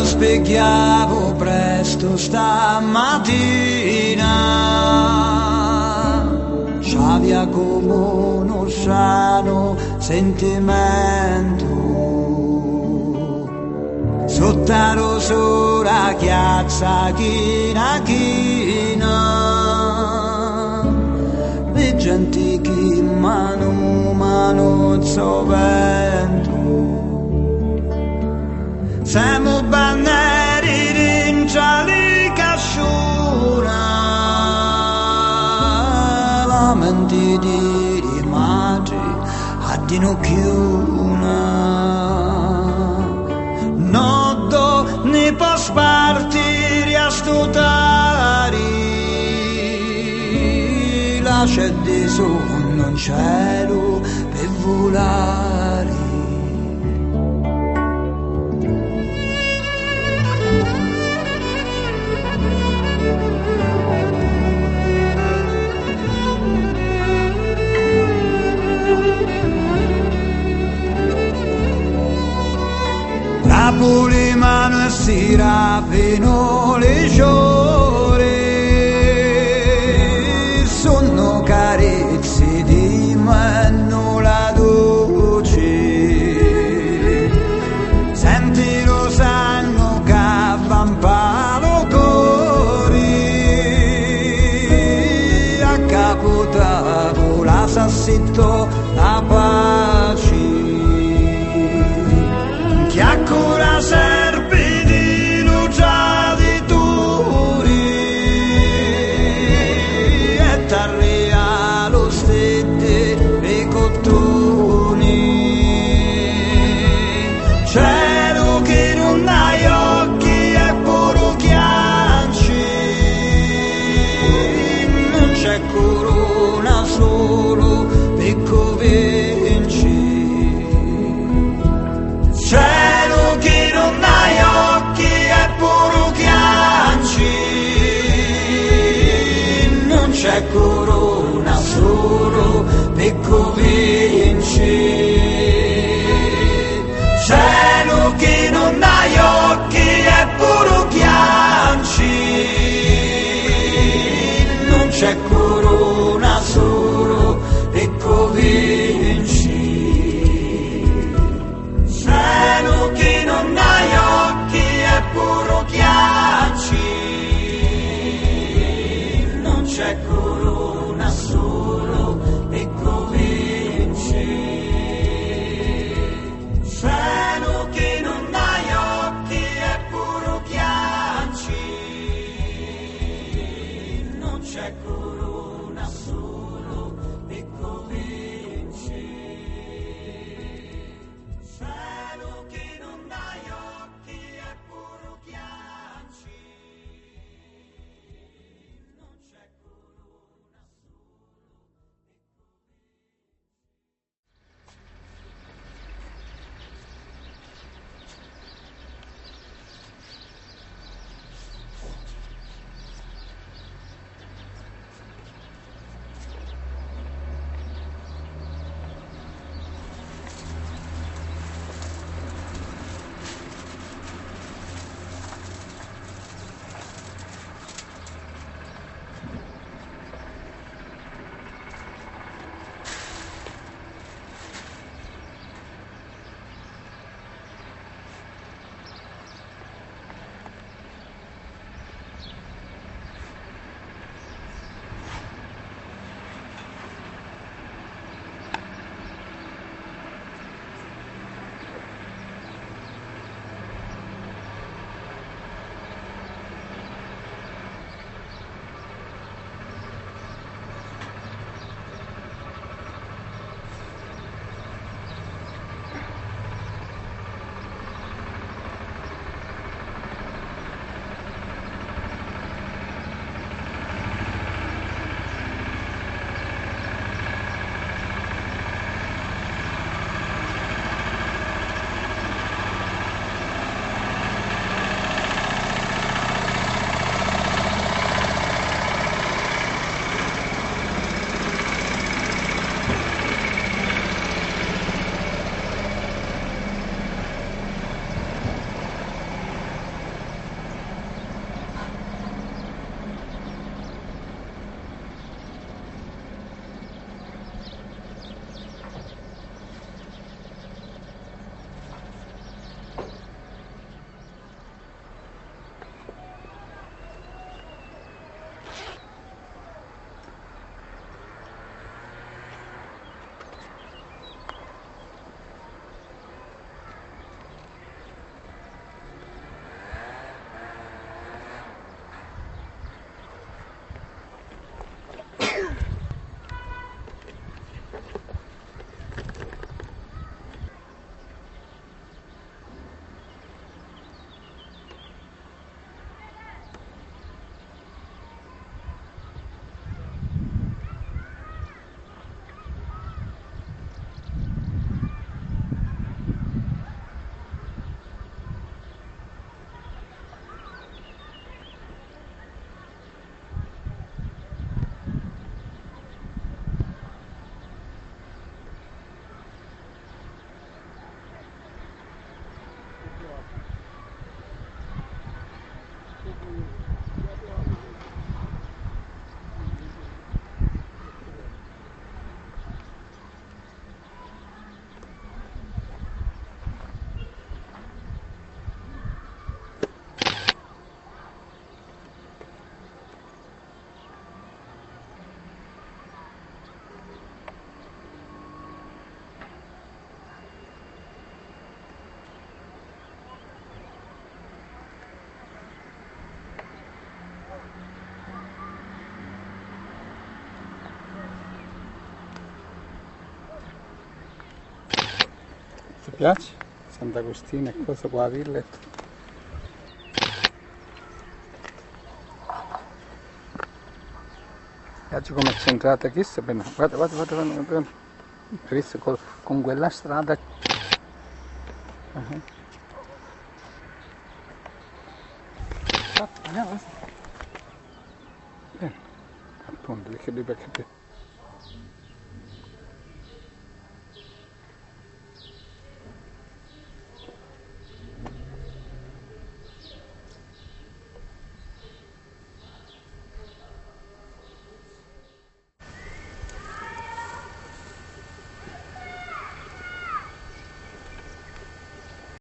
Spieghiavo presto stamattina, c'aveva come uno sano sentimento, sotto la rosura chiazza china china, le gente che mano vento. Siamo banneri in gialli casciuna, lamenti di madri a dinocchiuna. Nodo ne può spartire a studari, lascia di sonno in cielo per volare. Napoli mano e si rapino le giore, sono carezze di mano la dolce, senti lo sanno che vampano cori, a capo tavola s'assitto la pace. Chiacchiera serpi di lucciati turi e t'arria lo stette e cottoni. Cielo che non hai occhi e puro chianci, non c'è corona solo per convinci. Cielo che non hai occhi e puro chianci, non c'è corona solo per convinci. Cielo che non hai occhi e puro chianci, non c'è corona solo per convinci. Cielo che non hai occhi e puro chianci, non c'è corona solo e convinci. Cielo che non hai occhi e puro chianci, non c'è corona. Ti piace? Sant'Agostino e cosa qua, Villet. Piace come è centrata chissà bene. Guarda. Hai visto con quella strada? Andiamo. Bene. Appunto, perché